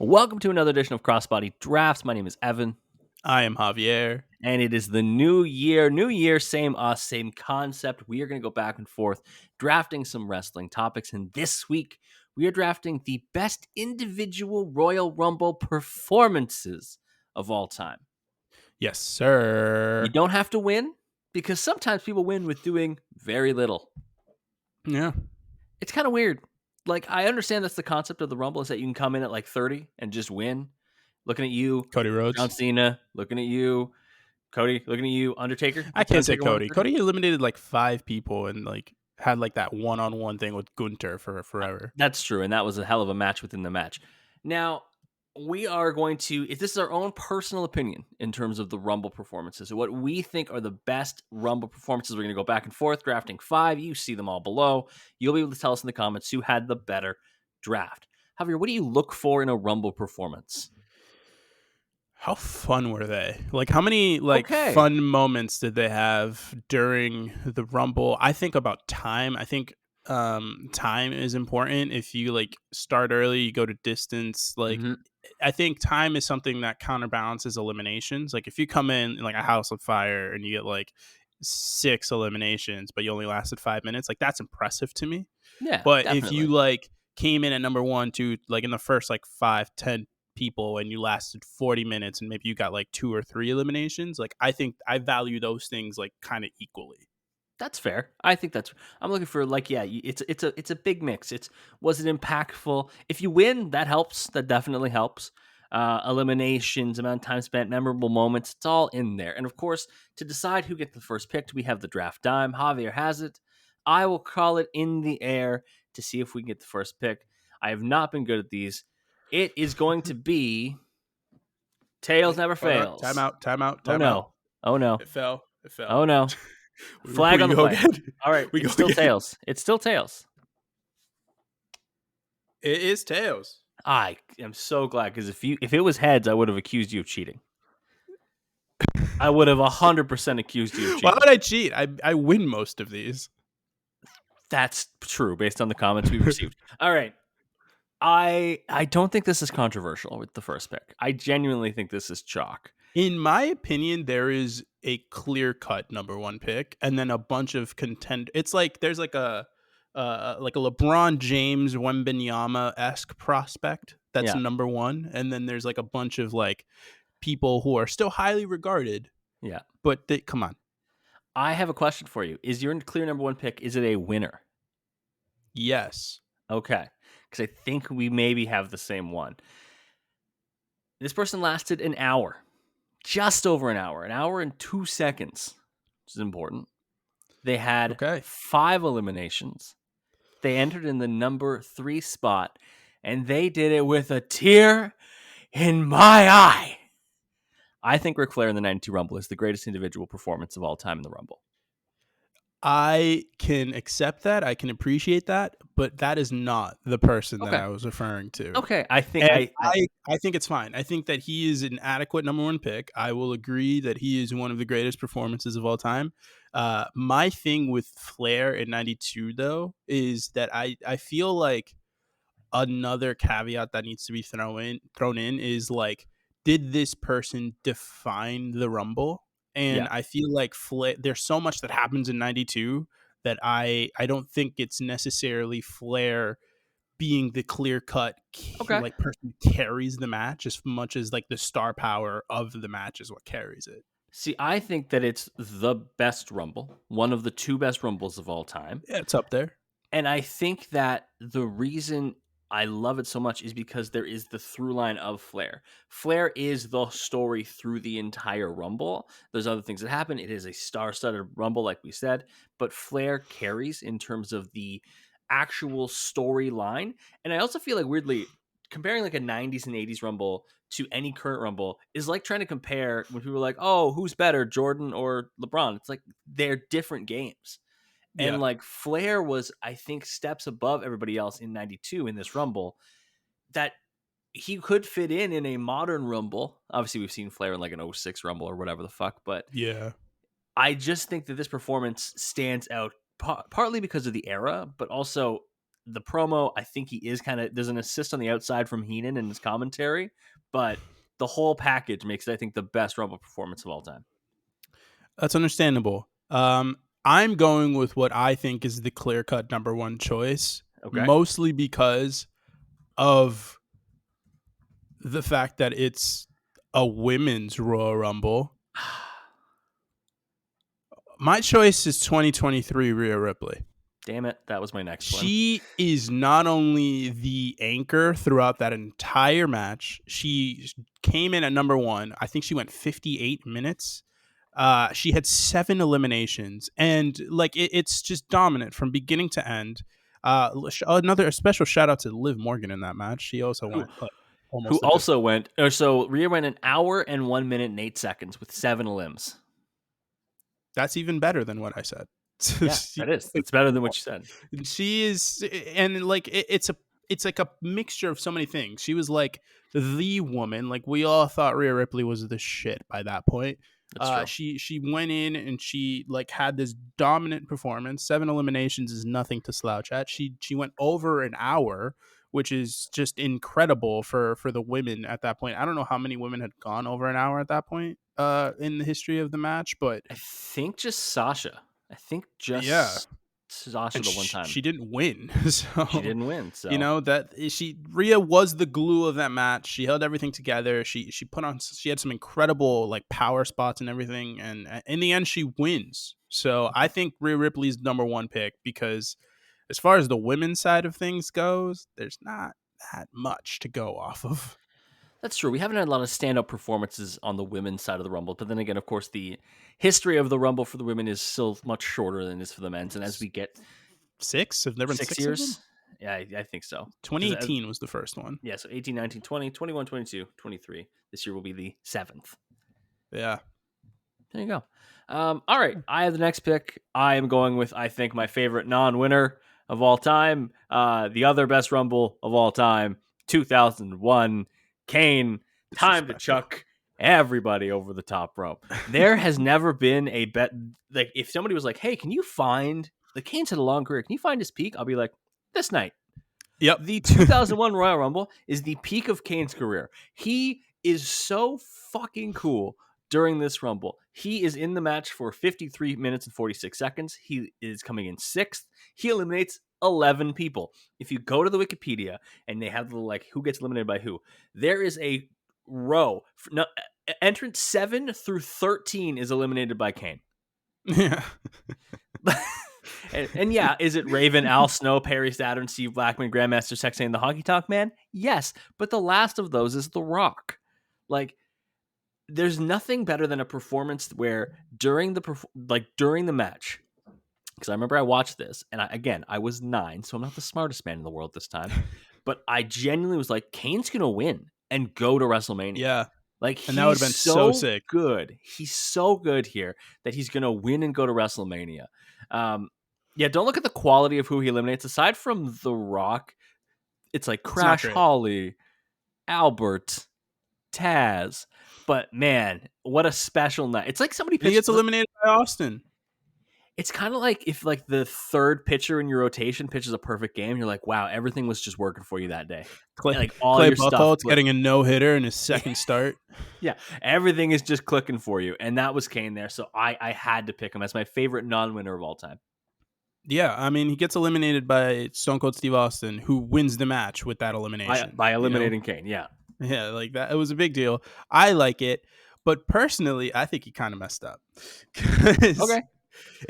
Welcome to another edition of Crossbody Drafts. My name is Evan, I am Javier. and it is the new year. New year, same us, same concept. We are going to go back and forth drafting some wrestling topics. And this week, we are drafting the best individual Royal Rumble performances of all time. Yes, sir. You don't have to win because sometimes people win with doing very little. Yeah. It's kind of weird. Like, I understand that's the concept of the Rumble is that you can come in at like 30 and just win. Looking at you, Cody Rhodes. John Cena. Looking at you, Cody. Looking at you, Undertaker. I can't say Undertaker won Cody. 30? Cody eliminated like 5 people and like had like that one-on-one thing with Gunter for forever. That's true, and that was a hell of a match within the match. Now, we are going to, if this is our own personal opinion in terms of the Rumble performances, what we think are the best Rumble performances. We're going to go back and forth, drafting 5. You see them all below. You'll be able to tell us in the comments who had the better draft. Javier, what do you look for in a Rumble performance? How fun were they? Like, how many Okay. fun moments did they have during the Rumble? I think about time. I think time is important. If you like start early, you go to distance. Like, I think time is something that counterbalances eliminations. Like, if you come in like a house of fire and you get like 6 eliminations, but you only lasted 5 minutes, like that's impressive to me. Yeah, But definitely. if you like came in at number 1, 2, like in the first like 5-10 people and you lasted 40 minutes and maybe you got like 2 or 3 eliminations, like I think I value those things like kind of equally. That's fair. I think that's. I'm looking for like, yeah, it's a big mix. Was it impactful? If you win, that helps. That definitely helps. Eliminations, amount of time spent, memorable moments. It's all in there. And of course, to decide who gets the first pick, we have the draft dime. Javier has it. I will call it in the air to see if we can get the first pick. I have not been good at these. It is going to be Tails Never Fails. Time out. Oh no! Oh no! It fell. Oh no! Flag on the play. All right, it's still Tails. It's still Tails. It is Tails. I am so glad because if it was heads, I would have accused you of cheating. I would have 100% accused you of cheating. Why would I cheat? I win most of these. That's true based on the comments we've received. All right. I don't think this is controversial with the first pick. I genuinely think this is chalk. In my opinion, there is a clear-cut number 1 pick, and then a bunch of contend. It's like there's like a LeBron James Wembanyama-esque prospect that's number 1, and then there's like a bunch of like people who are still highly regarded. Yeah, but come on. I have a question for you. Is your clear number 1 pick? Is it a winner? Yes. Okay, because I think we maybe have the same one. This person lasted an hour. Just over an hour and 2 seconds, which is important. They had 5 eliminations. They entered in the number 3 spot, and they did it with a tear in my eye. I think Ric Flair in the 92 Rumble is the greatest individual performance of all time in the Rumble. I can accept that. I can appreciate that, but that is not the person that I was referring to. Okay, I think I think it's fine. I think that he is an adequate number 1 pick. I will agree that he is one of the greatest performances of all time. My thing with Flair in 92, though, is that I feel like another caveat that needs to be thrown in is like, did this person define the Rumble? And I feel like Flair, there's so much that happens in 92 that I don't think it's necessarily Flair being the clear-cut like person who carries the match as much as like the star power of the match is what carries it. See, I think that it's the best Rumble, one of the 2 best Rumbles of all time. Yeah, it's up there. And I think that the reason I love it so much is because there is the through line of Flair. Flair is the story through the entire Rumble. There's other things that happen. It is a star-studded Rumble, like we said, but Flair carries in terms of the actual storyline. And I also feel like, weirdly, comparing like a 90s and 80s Rumble to any current Rumble is like trying to compare when people are like, oh, who's better, Jordan or LeBron? It's like they're different games. And like Flair was, I think, steps above everybody else in 92 in this Rumble that he could fit in a modern Rumble. Obviously, we've seen Flair in like an 06 Rumble or whatever the fuck. But I just think that this performance stands out partly because of the era, but also the promo, I think he is kind of, there's an assist on the outside from Heenan in his commentary, but the whole package makes it, I think, the best Rumble performance of all time. That's understandable. I'm going with what I think is the clear cut number one choice, Okay. mostly because of the fact that it's a women's Royal Rumble. My choice is 2023 Rhea Ripley. Damn it. That was my next one. She is not only the anchor throughout that entire match, she came in at number one. I think she went 58 minutes. She had 7 eliminations, and like it's just dominant from beginning to end. Another special shout out to Liv Morgan in that match. She also Who, went like who almost the also went, or so Rhea went an hour and 1 minute and 8 seconds with 7 limbs. That's even better than what I said. Yeah, that is. That's better than what you said. She is, and like it's like a mixture of so many things. She was like the woman. Like we all thought Rhea Ripley was the shit by that point. That's true. She went in and she like had this dominant performance. 7 eliminations is nothing to slouch at. She went over an hour, which is just incredible for the women at that point. I don't know how many women had gone over an hour at that point in the history of the match, but I think just Sasha. I think yeah, just Sasha and the one time. she didn't win. She So didn't win. you So know that she Rhea was the glue of that match. She held everything together. She put on, she had some incredible like power spots and everything, and in the end she wins. So I think Rhea Ripley's number one pick because as far as the women's side of things goes, there's not that much to go off of. that's true. We haven't had a lot of stand-up performances on the women's side of the Rumble, but then again, of course, the history of the Rumble for the women is still much shorter than it is for the men's. And as we get 6? Have there been 6 6 of them? years, yeah, I think so. Because 2018 was the first one. yeah, so 18, 19, 20, 21, 22, 23. This year will be the 7th. Yeah. There you go. All right, I have the next pick. I am going with, I think, my favorite non-winner of all time, the other best Rumble of all time, 2001, Kane. Time to Disrespectful. chuck everybody over the top rope. There has never been a bet. Like, if somebody was like, "Hey, can you find the Kane's had a long career? Can you find his peak?" I'll be like, "This night." Yep. The 2001 Royal Rumble is the peak of Kane's career. He is so fucking cool during this Rumble. He is in the match for 53 minutes and 46 seconds. He is coming in 6th. He eliminates 11 people. If you go to the Wikipedia and they have the like who gets eliminated by who, there is a row. No, entrant 7 through 13 is eliminated by Kane. Yeah. And yeah, is it Raven, Al Snow, Perry Saturn, Steve Blackman, Grandmaster Sexay, and the Honky Tonk Man? Yes, but the last of those is The Rock. Like, there's nothing better than a performance where during the match, because I remember I watched this, and I was 9, so I'm not the smartest man in the world this time, but I genuinely was like, Kane's gonna win and go to WrestleMania. Yeah. Like, And that would he's have been so sick. good. He's so good here that he's gonna win and go to WrestleMania. Yeah, don't look at the quality of who he eliminates. Aside from The Rock, it's like It's not Crash great. Holly, Albert, Taz. But man, what a special night! It's like somebody He pitched. gets eliminated by Austin. It's kind of like if like the third pitcher in your rotation pitches a perfect game, you're like, wow, everything was just working for you that day. Clay, Like all Clay your stuff. Buchholz getting a no-hitter in his second start. Yeah, everything is just clicking for you, and that was Kane there. So I had to pick him as my favorite non-winner of all time. Yeah, I mean, he gets eliminated by Stone Cold Steve Austin, who wins the match with that elimination. By you know? eliminating Kane, yeah. Yeah, like that. It was a big deal. I like it, but personally, I think he kind of messed up. 'Cause Okay.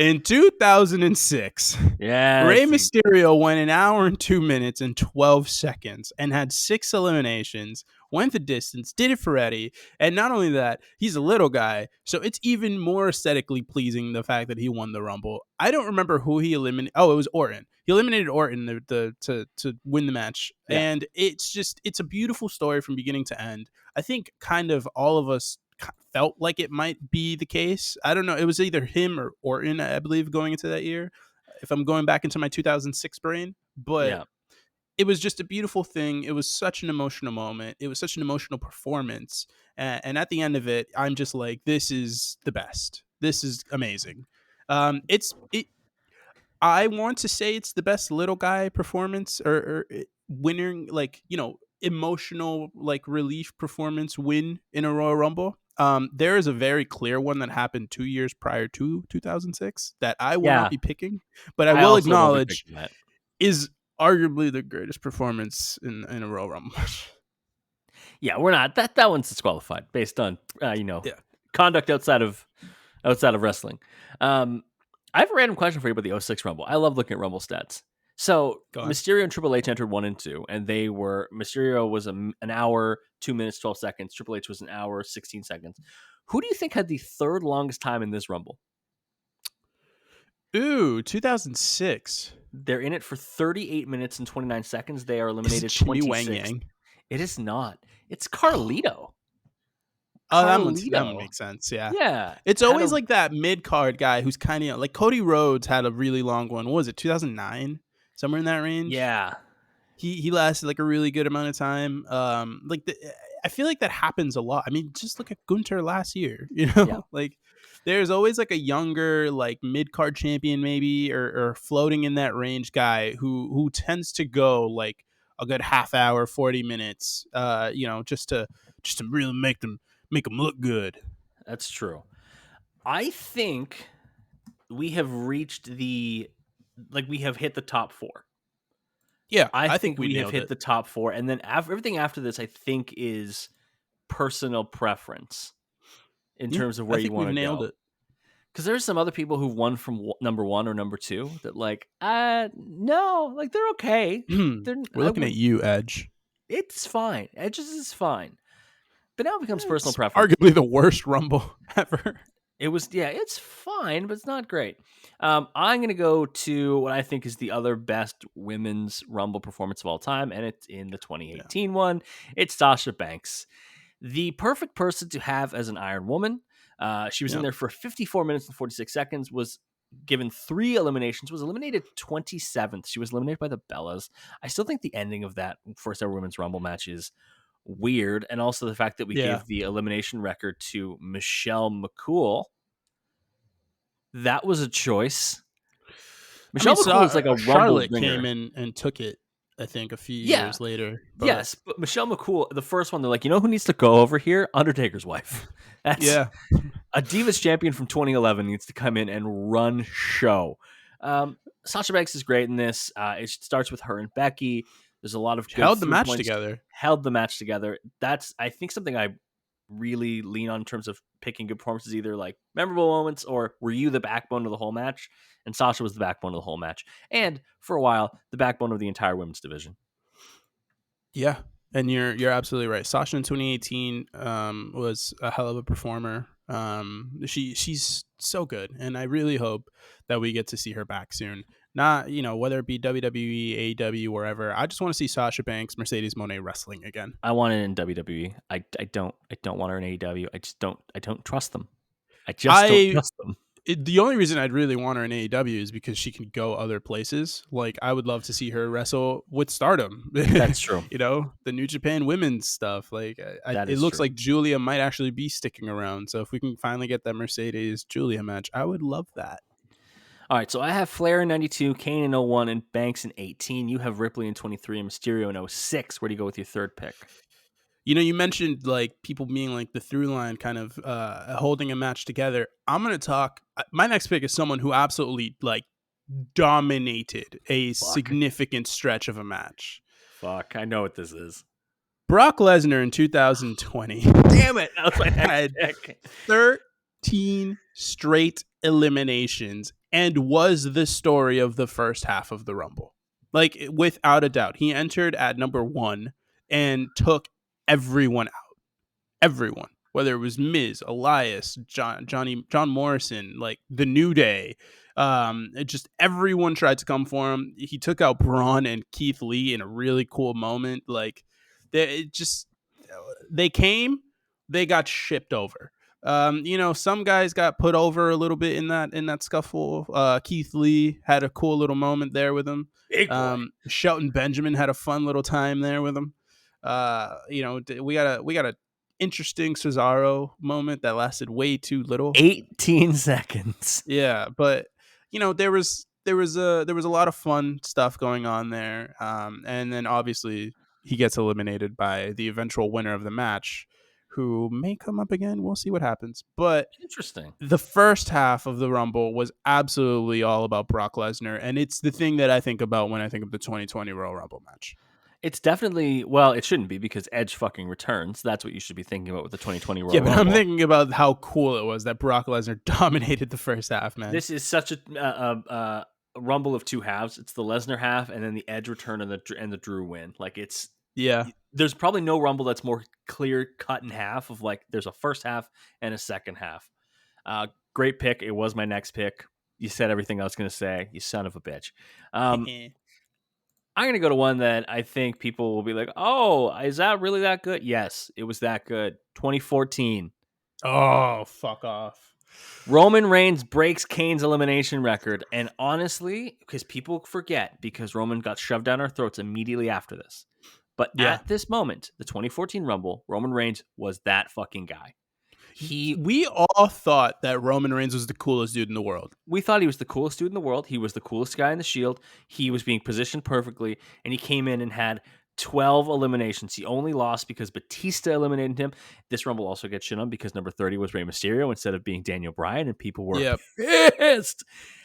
in 2006, Yeah. Rey Mysterio went an hour and 2 minutes and 12 seconds and had 6 eliminations, went the distance, did it for Eddie. And not only that, he's a little guy, so it's even more aesthetically pleasing the fact that he won the Rumble. I don't remember who he eliminated. Oh, it was Orton. He eliminated Orton to win the match. Yeah. And it's a beautiful story from beginning to end. I think kind of all of us felt like it might be the case. I don't know. It was either him or Orton, I believe, going into that year, if I'm going back into my 2006 brain. But Yeah. it was just a beautiful thing. It was such an emotional moment. It was such an emotional performance. And at the end of it, I'm just like, this is the best. This is amazing. It I want to say it's the best little guy performance or winning, like, emotional like relief performance win in a Royal Rumble. There is a very clear one that happened 2 years prior to 2006 that I will not Yeah, be picking, but I I will also won't be acknowledge picking that. is arguably the greatest performance in a Royal Rumble match. Yeah, we're not that one's disqualified based on Yeah, conduct outside of wrestling. Um, I have a random question for you about the '06 Rumble. I love looking at Rumble stats. So go on. Mysterio and Triple H entered 1 and 2, and they were Mysterio was an hour, 2 minutes, 12 seconds. Triple H was an hour, 16 seconds. Who do you think had the third longest time in this Rumble? Ooh, 2006. They're in it for 38 minutes and 29 seconds. They are Is it eliminated Jimmy Wang 26th. Yang? It is not. It's Carlito. Oh, that would Carlito. make sense. Yeah, Yeah. it's Had always a like that mid card guy who's kind of like Cody Rhodes had a really long one. What was it, 2009? Somewhere in that range. yeah. He lasted like a really good amount of time. I feel like that happens a lot. I mean, just look at Gunter last year. Yeah. Like there's always like a younger like mid card champion maybe or floating in that range guy who tends to go like a good half hour, 40 minutes. Just to really make them look good. That's true. I think we have reached we have hit the top four. Yeah, I I think think we we have nailed hit it. the top four, and then everything after this, I think, is personal preference in Yeah, terms of I where you think we've want to nailed go. it. Because there's some other people who've won from number one or number two that no, like they're okay. They're We're I looking at would you, Edge. It's fine. Edges is fine, but now it becomes personal It's preference. arguably the worst Rumble ever. It was it's fine, but it's not great. I'm gonna go to what I think is the other best women's Rumble performance of all time, and it's in the Yeah, 2018 one. It's Sasha Banks, the perfect person to have as an Iron Woman. She was in yep. there for 54 minutes and 46 seconds. Was given 3 eliminations. Was eliminated 27th. She was eliminated by the Bellas. I still think the ending of that first ever women's Rumble match is weird, and also the fact that we Yeah. gave the elimination record to Michelle McCool. That was a choice. I mean, Michelle McCool is like a Rumble Charlotte came bringer. in and took it, I think, a few Yeah, years later. But yes, but Michelle McCool, the first one, they're like, you know who needs to go over here? Undertaker's wife. That's yeah, a Divas champion from 2011 needs to come in and run show. Sasha Banks is great in this. It starts with her and Becky. There's a lot of she good held the through match points. together. Held the match together. That's, I think, something I really lean on in terms of picking good performances, either like memorable moments or were you the backbone of the whole match? And Sasha was the backbone of the whole match. And for a while, the backbone of the entire women's division. Yeah, and you're absolutely right. Sasha in 2018 was a hell of a performer. She's so good, and I really hope that we get to see her back soon. Not whether it be WWE, AEW, wherever. I just want to see Sasha Banks, Mercedes Moné wrestling again. I want it in WWE. I don't want her in AEW. I don't trust them. I just don't I trust them. the only reason I'd really want her in AEW is because she can go other places. Like I would love to see her wrestle with Stardom. That's true. The New Japan women's stuff. Like That it is looks true. like Julia might actually be sticking around. So if we can finally get that Mercedes Julia match, I would love that. All right, so I have Flair in 92, Kane in 01, and Banks in 18. You have Ripley in 23 and Mysterio in 06. Where do you go with your third pick? You mentioned like people being like the through line, kind of holding a match together. I'm gonna talk. My next pick is someone who absolutely like dominated a Fuck. significant stretch of a match. Fuck. I know what this is. Brock Lesnar in 2020 Damn it. That was my next had pick. 13 straight eliminations and was the story of the first half of the Rumble. Like, without a doubt. He entered at number 1 and took everyone out. Everyone. Whether it was Miz, Elias, John Morrison, like the New Day. Just everyone tried to come for him. He took out Braun and Keith Lee in a really cool moment. Like, they came, they got shipped over. Some guys got put over a little bit in that scuffle. Keith Lee had a cool little moment there with him. Big boy. Shelton Benjamin had a fun little time there with him. We got a interesting Cesaro moment that lasted way too little. 18 seconds. Yeah, but there was there was a lot of fun stuff going on there, and then obviously he gets eliminated by the eventual winner of the match, who may come up again. We'll see what happens. But Interesting. the first half of the Rumble was absolutely all about Brock Lesnar, and it's the thing that I think about when I think of the 2020 Royal Rumble match. It's definitely, well, it shouldn't be because Edge fucking returns. That's what you should be thinking about with the 2020 Yeah, Royal but I'm Rumble. thinking about how cool it was that Brock Lesnar dominated the first half, man. This is such a rumble of two halves. It's the Lesnar half, and then the Edge return and the Drew win. Like it's Yeah. there's probably no rumble that's more clear cut in half of like there's a first half and a second half. Great pick. It was my next pick. You said everything I was going to say. You son of a bitch. I'm going to go to one that I think people will be like, "Oh, is that really that good?" Yes, it was that good. 2014. Oh, fuck off. Roman Reigns breaks Kane's elimination record. And honestly, because people forget, because Roman got shoved down our throats immediately after this. But Yeah. at this moment, the 2014 Rumble, Roman Reigns was that fucking guy. We all thought that Roman Reigns was the coolest dude in the world. We thought he was the coolest dude in the world. He was the coolest guy in the Shield. He was being positioned perfectly, and he came in and had 12 eliminations. He only lost because Batista eliminated him. This Rumble also gets shit on because number 30 was Rey Mysterio instead of being Daniel Bryan, and people were Yep. pissed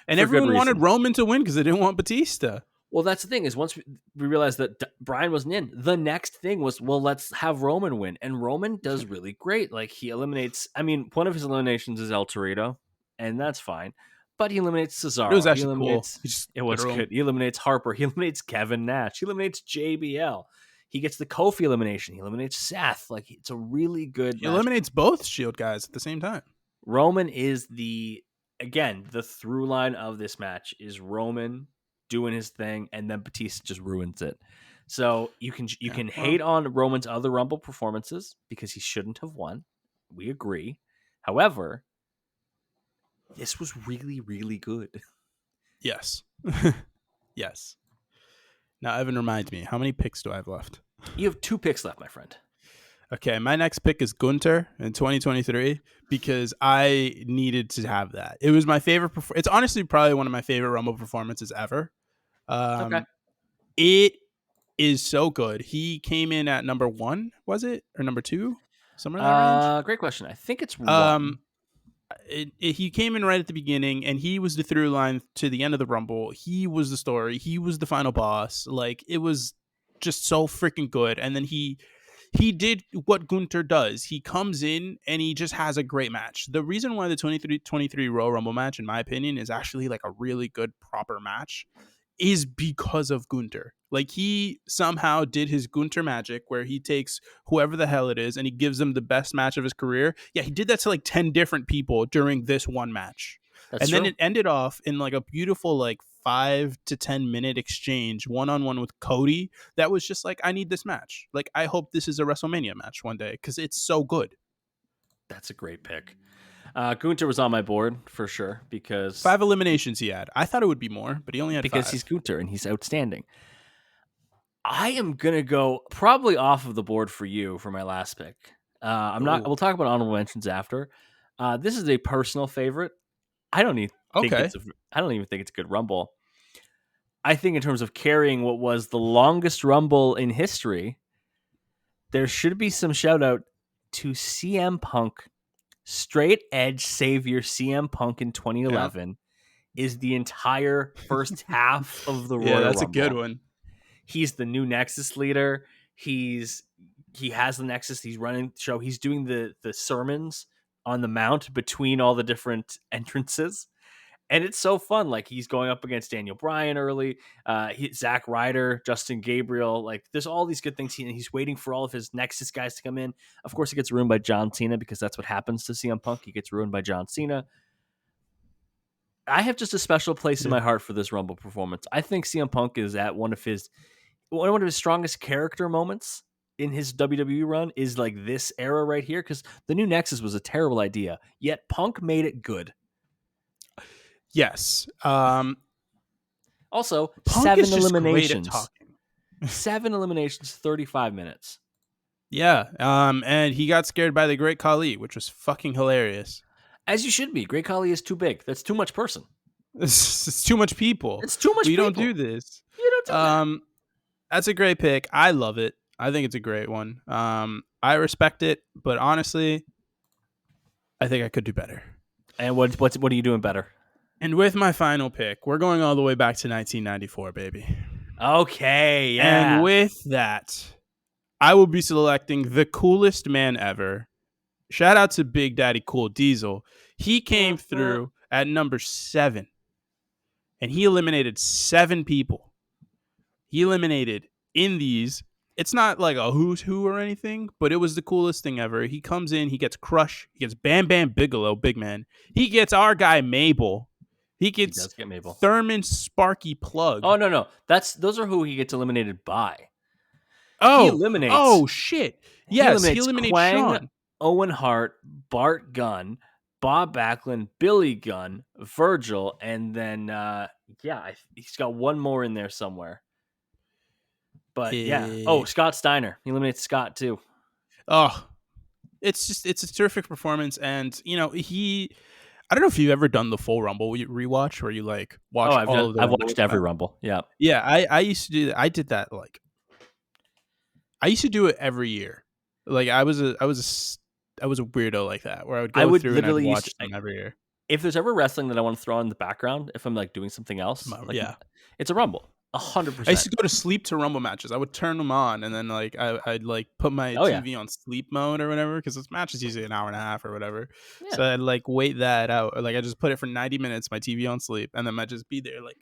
And for good everyone wanted reason. Roman to win because they didn't want Batista. Well, that's the thing is once we realized that Bryan wasn't in, the next thing was, well, let's have Roman win. And Roman does really great. Like he eliminates, I mean, one of his eliminations is El Torito, and that's fine. But he eliminates But it was Cesaro. He actually cool. eliminates, He just it was literal. good. He eliminates Harper. He eliminates Kevin Nash. He eliminates JBL. He gets the Kofi elimination. He eliminates Seth. Like it's a really good He match. eliminates both Shield guys at the same time. Roman is the through line of this match is Roman doing his thing, and then Batista just ruins it. So you can hate on Roman's other Rumble performances because he shouldn't have won. We agree. However, this was really, really good. Yes. Yes. Now, Evan, remind me, how many picks do I have left? You have 2 picks left, my friend. Okay, my next pick is Gunter in 2023 because I needed to have that. It was my favorite. It's honestly probably one of my favorite Rumble performances ever. Okay. It is so good. He came in at number 1, was it, or number 2, somewhere in that range? Great question. I think it's 1. He came in right at the beginning, and he was the through line to the end of the Rumble. He was the story. He was the final boss. Like it was just so freaking good. And then he did what Gunter does. He comes in and he just has a great match. The reason why the 23 Royal Rumble match, in my opinion, is actually like a really good proper match is because of Gunter. Like he somehow did his Gunter magic where he takes whoever the hell it is and he gives them the best match of his career. Yeah, he did that to like 10 different people during this one match. That's And true. then it ended off in like a beautiful like 5 to 10 minute exchange one-on-one with Cody. That was just like, I need this match. Like I hope this is a WrestleMania match one day because it's so good. That's a great pick. Gunter was on my board for sure because 5 eliminations he had. I thought it would be more, but he only had 5. he's Gunter and he's outstanding. I am gonna go probably off of the board for you for my last pick. I'm not. Ooh. We'll talk about honorable mentions after. This is a personal favorite. I don't even think Okay. I don't even think it's a good Rumble. I think in terms of carrying what was the longest Rumble in history, there should be some shout out to CM Punk. Straight edge savior CM Punk in 2011 is the entire first half of the Yeah, Royal that's Rumble. a good one. He's the new Nexus leader. He has the Nexus. He's running the show. He's doing the sermons on the mount between all the different entrances. And it's so fun. Like he's going up against Daniel Bryan early, Zack Ryder, Justin Gabriel. Like there's all these good things. He's waiting for all of his Nexus guys to come in. Of course, he gets ruined by John Cena because that's what happens to CM Punk. He gets ruined by John Cena. I have just a special place in my heart for this Rumble performance. I think CM Punk is at one of his strongest character moments in his WWE run is like this era right here because the new Nexus was a terrible idea, yet Punk made it good. Yes. Also, Punk 7 is just great at eliminations. talking. 7 eliminations, 35 minutes. Yeah. And he got scared by the Great Khali, which was fucking hilarious. As you should be. Great Khali is too big. That's too much person. It's too much people. It's too much We don't do people. this. You don't do that. Um, that's a great pick. I love it. I think it's a great one. I respect it, but honestly, I think I could do better. And what are you doing better? And with my final pick, we're going all the way back to 1994, baby. Okay, And yeah. with that, I will be selecting the coolest man ever. Shout out to Big Daddy Cool Diesel. He came Mhm. through at number 7 and he eliminated 7 people. He eliminated indies. It's not like a who's who or anything, but it was the coolest thing ever. He comes in, he gets Crush, he gets Bam Bam Bigelow, big man. He gets our guy Mabel. He He gets does get Mabel. Thurman Sparky Plug. Oh no. Those are who he gets eliminated by. He Oh, eliminates oh shit. he Yes, he eliminates eliminates Quang, Sean. Owen Hart, Bart Gunn, Bob Backlund, Billy Gunn, Virgil, and then he's got one more in there somewhere. But yeah. Oh, Eh, Scott Steiner. He eliminates Scott too. oh, it's a terrific performance, and he. I don't know if you've ever done the full Rumble rewatch where you like Oh, watch all of the I've Rumble with watched the every match. Rumble. Yeah. Yeah, I used to do that. I did that like I used to do it every year. Like I was a weirdo like that where I would I go would through and I'd literally watch them every year. if there's ever wrestling that I want to throw on in the background, if I'm like doing something else, like Yeah. it's a Rumble. I used 100%. to go to sleep to Rumble matches. I would turn them on and then like I'd like put my Oh yeah. TV on sleep mode or whatever because this match is usually an hour and a half or whatever. Yeah. So I'd like wait that out. Or, like I just put it for 90 minutes, my TV on sleep, and then I'd just be there like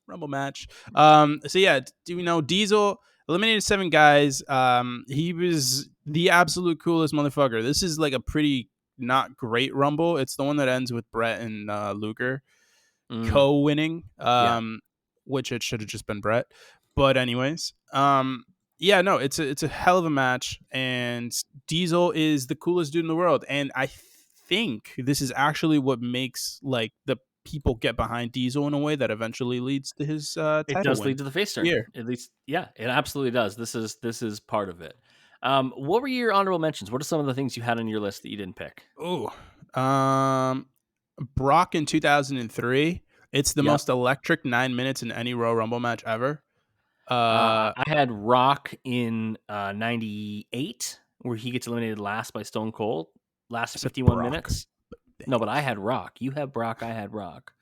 Rumble match. So yeah, Diesel eliminated 7 guys. He was the absolute coolest motherfucker. This is like a pretty not great Rumble. It's the one that ends with Brett and Luger Mm, co-winning, yeah. which it should have just been Brett. But anyways, yeah, no, it's a hell of a match, and Diesel is the coolest dude in the world, and I think this is actually what makes like the people get behind Diesel in a way that eventually leads to his It title does win lead to the face turn. here. At least, yeah, it absolutely does. This is part of it. What were your honorable mentions? What are some of the things you had on your list that you didn't pick? Oh, um, Brock in 2003. It's the Yep. most electric 9 minutes in any Royal Rumble match ever. Uh, I had Rock in '98, where he gets eliminated last by Stone Cold. Last I said 51 Brock. minutes. No, but I Thanks. had Rock. You have Brock. I had Rock.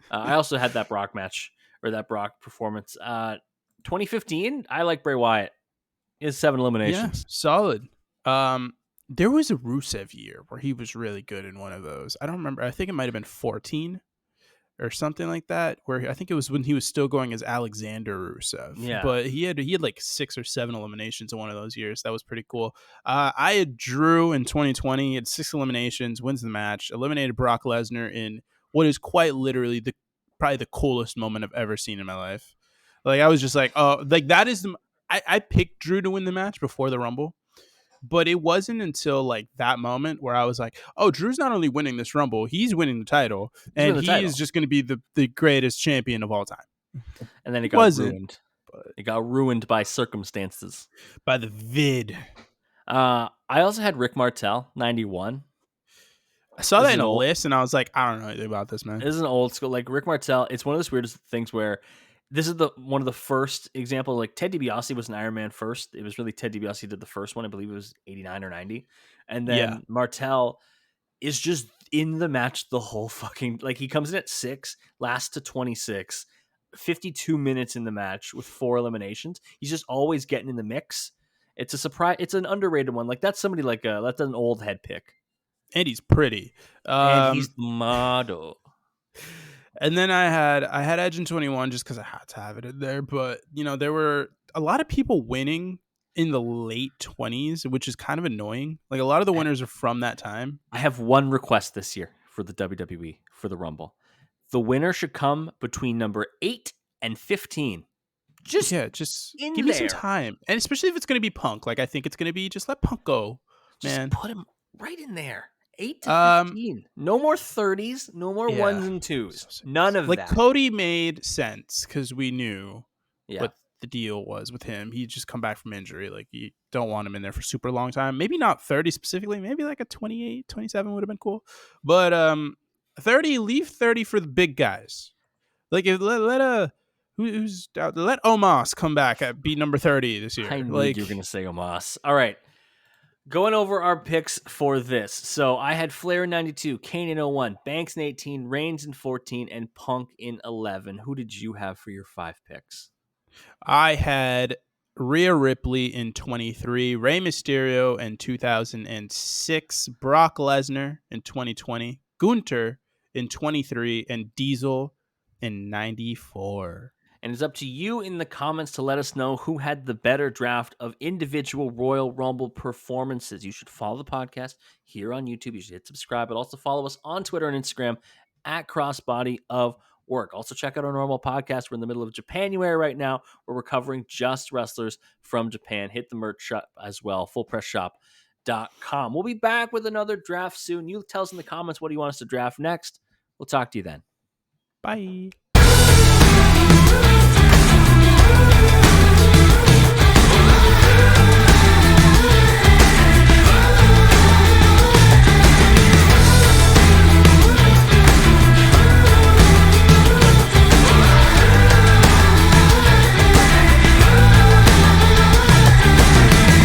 I also had that Brock match or that Brock performance. 2015. I like Bray Wyatt. He has 7 Yeah, eliminations. solid. Um, there was a Rusev year where he was really good in one of those. I don't remember. I think it might have been 14 or something like that. Where I think it was when he was still going as Alexander Rusev, Yeah, but he had like 6 or 7 eliminations in one of those years. That was pretty cool. I had Drew in 2020. He had 6 eliminations, wins the match, eliminated Brock Lesnar in what is quite literally the probably the coolest moment I've ever seen in my life. Like I was just like, oh, like that is the. I picked Drew to win the match before the Rumble, but it wasn't until like that moment where I was like, oh, Drew's not only winning this Rumble, he's winning the title, he's and winning the he is title, just going to be the greatest champion of all time. and then it It got wasn't, ruined. but It got ruined by circumstances. by the vid. I also had Rick Martel, 91. I saw This that is in an a old, list and I was like, I don't know anything about this, man. this is an old school like Rick Martel. It's one of those weirdest things where this is the one of the first examples. Like Ted DiBiase was an Iron Man first. It was really Ted DiBiase did the first one. I believe it was 89 or 90, and Yeah. then Martel is just in the match the whole fucking like he comes in at 6, lasts to 26, 52 minutes in the match with 4 eliminations. He's just always getting in the mix. It's a surprise. It's an underrated one. Like that's somebody like that's an old head pick, And he's pretty. and he's the model. And then I had Edge in 21 just because I had to have it in there. But there were a lot of people winning in the late 20s, which is kind of annoying. Like a lot of the winners are from that time. I have one request this year for the WWE for the Rumble. The winner should come between number 8 and 15. Just Yeah, just give in me some there. time. And especially if it's going to be Punk. Like I think it's going to be just let Punk go, Just man. put him right in there. 8 to Um 15. No more 30s, no more yeah. ones and twos. So None serious. of Like that. Cody made sense cuz we knew Yeah. what the deal was with him. He just come back from injury. Like you don't want him in there for super long time. Maybe not 30 specifically, maybe like a 28, 27 would have been cool. But 30, leave 30 for the big guys. Like, if let Omos come back at be number 30 this I year. knew you were going Like, to say Omos. All right. Going over our picks for this. So I had Flair in 92, Kane in 01, Banks in 18, Reigns in 14, and Punk in 11. Who did you have for your 5 picks? I had Rhea Ripley in 23, Rey Mysterio in 2006, Brock Lesnar in 2020, Gunter in 23, and Diesel in 94. And it's up to you in the comments to let us know who had the better draft of individual Royal Rumble performances. You should follow the podcast here on YouTube. You should hit subscribe, but also follow us on Twitter and Instagram at Crossbody of Work. Also, check out our normal podcast. We're in the middle of Japanuary right now, where we're covering just wrestlers from Japan. Hit the merch shop as well, fullpressshop.com. We'll be back with another draft soon. You tell us in the comments what do you want us to draft next. We'll talk to you then. Bye.